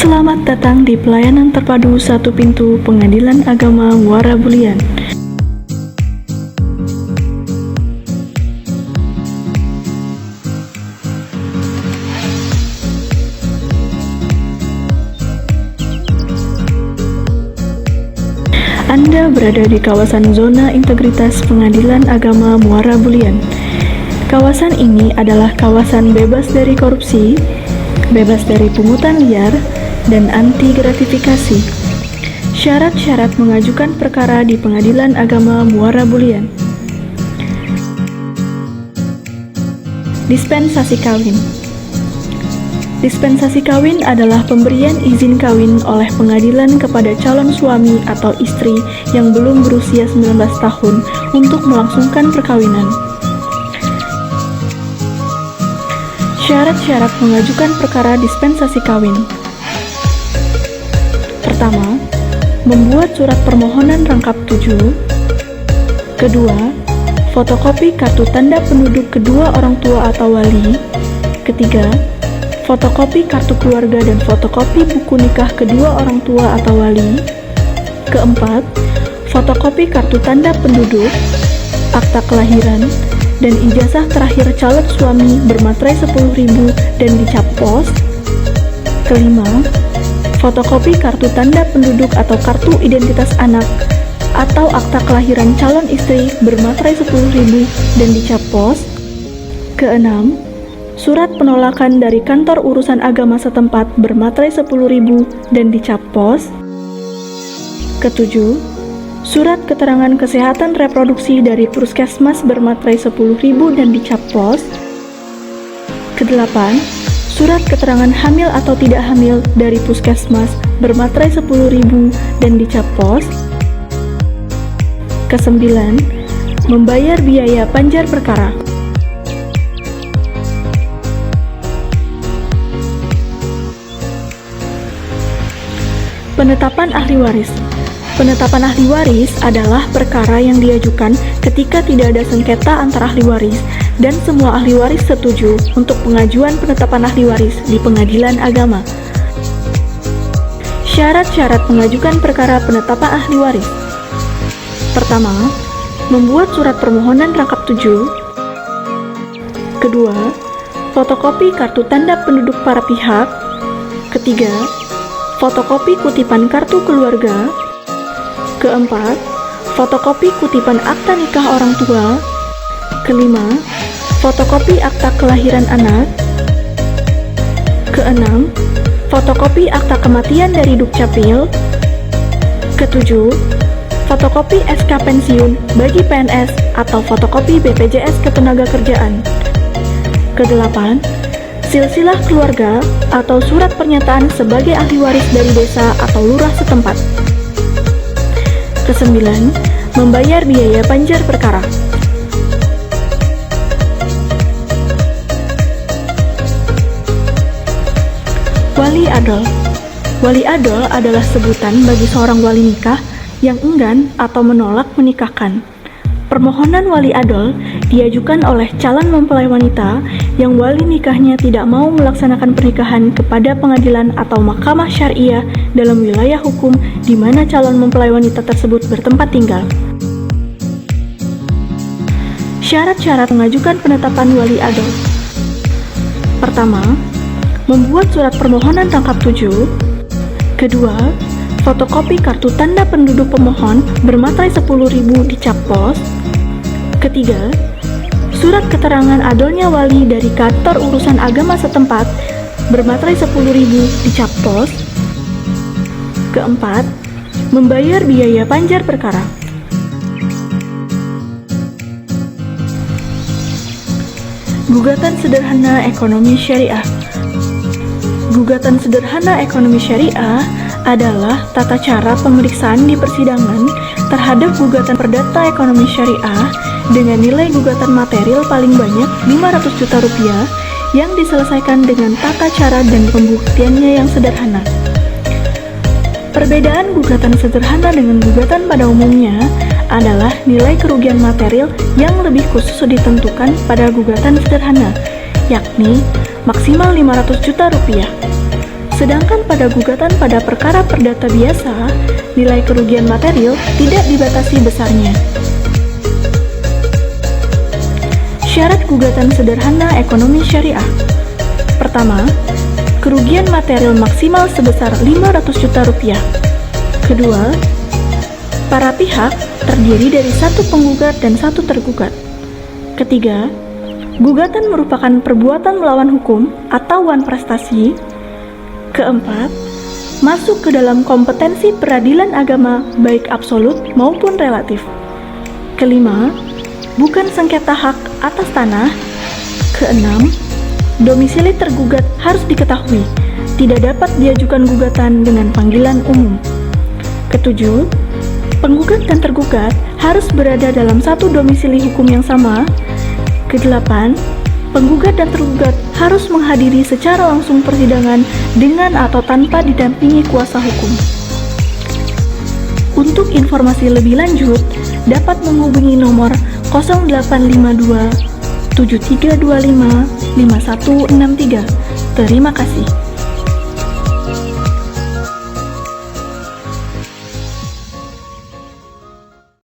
Selamat datang di pelayanan terpadu satu pintu Pengadilan Agama Muara Bulian. Anda berada di kawasan zona integritas Pengadilan Agama Muara Bulian. Kawasan ini adalah kawasan bebas dari korupsi, bebas dari pungutan liar, dan anti gratifikasi. Syarat-syarat mengajukan perkara di Pengadilan Agama Muara Bulian. Dispensasi kawin. Dispensasi kawin adalah pemberian izin kawin oleh pengadilan kepada calon suami atau istri yang belum berusia 19 tahun untuk melangsungkan perkawinan. Syarat-syarat mengajukan perkara dispensasi kawin. Pertama, membuat surat permohonan rangkap 7. Kedua, fotokopi kartu tanda penduduk kedua orang tua atau wali. Ketiga, fotokopi kartu keluarga dan fotokopi buku nikah kedua orang tua atau wali. Keempat, fotokopi kartu tanda penduduk, akta kelahiran, dan ijazah terakhir calon suami bermaterai 10.000 dan dicap pos. Kelima, fotokopi kartu tanda penduduk atau kartu identitas anak atau akta kelahiran calon istri bermaterai 10.000 dan dicap pos. Keenam, surat penolakan dari kantor urusan agama setempat bermaterai 10.000 dan dicap pos. Ketujuh, surat keterangan kesehatan reproduksi dari puskesmas bermaterai 10.000 dan dicap pos. Kedelapan, surat keterangan hamil atau tidak hamil dari puskesmas bermaterai 10.000 dan dicap pos. Kesembilan, membayar biaya panjar perkara. Penetapan ahli waris. Penetapan ahli waris adalah perkara yang diajukan ketika tidak ada sengketa antara ahli waris dan semua ahli waris setuju untuk pengajuan penetapan ahli waris di Pengadilan Agama. Syarat-syarat mengajukan perkara penetapan ahli waris. Pertama, membuat surat permohonan rangkap 7. Kedua, fotokopi kartu tanda penduduk para pihak. Ketiga, fotokopi kutipan kartu keluarga. Keempat, fotokopi kutipan akta nikah orang tua. Kelima, fotokopi akta kelahiran anak. Keenam, fotokopi akta kematian dari Dukcapil. Ketujuh, fotokopi SK pensiun bagi PNS atau fotokopi BPJS Ketenagakerjaan. Kedelapan, silsilah keluarga atau surat pernyataan sebagai ahli waris dari desa atau lurah setempat. Kesembilan, membayar biaya panjar perkara. Wali adol. Wali adol adalah sebutan bagi seorang wali nikah yang enggan atau menolak menikahkan. Permohonan wali adol diajukan oleh calon mempelai wanita yang wali nikahnya tidak mau melaksanakan pernikahan kepada pengadilan atau mahkamah syariah dalam wilayah hukum di mana calon mempelai wanita tersebut bertempat tinggal. Syarat-syarat mengajukan penetapan wali adol. Pertama, membuat surat permohonan rangkap 7. Kedua, fotokopi kartu tanda penduduk pemohon bermaterai 10.000 dicap pos. Ketiga, surat keterangan adolnya wali dari kantor urusan agama setempat bermaterai 10.000 dicap pos. Keempat, membayar biaya panjar perkara. Gugatan sederhana ekonomi syariah. Gugatan sederhana ekonomi syariah adalah tata cara pemeriksaan di persidangan terhadap gugatan perdata ekonomi syariah dengan nilai gugatan material paling banyak Rp500 juta yang diselesaikan dengan tata cara dan pembuktiannya yang sederhana. Perbedaan gugatan sederhana dengan gugatan pada umumnya adalah nilai kerugian material yang lebih khusus ditentukan pada gugatan sederhana, yakni maksimal Rp500 juta. Sedangkan pada gugatan pada perkara perdata biasa, nilai kerugian material tidak dibatasi besarnya. Syarat gugatan sederhana ekonomi syariah. Pertama, kerugian material maksimal sebesar 500 juta rupiah. Kedua, para pihak terdiri dari satu penggugat dan satu tergugat. Ketiga, gugatan merupakan perbuatan melawan hukum atau wan prestasi. Keempat, masuk ke dalam kompetensi peradilan agama baik absolut maupun relatif. Kelima, bukan sengketa hak atas tanah. Keenam, domisili tergugat harus diketahui, tidak dapat diajukan gugatan dengan panggilan umum. Ketujuh, penggugat dan tergugat harus berada dalam satu domisili hukum yang sama. Kedelapan, penggugat dan tergugat harus menghadiri secara langsung persidangan dengan atau tanpa didampingi kuasa hukum. Untuk informasi lebih lanjut, dapat menghubungi nomor 0852 7325 5163. Terima kasih.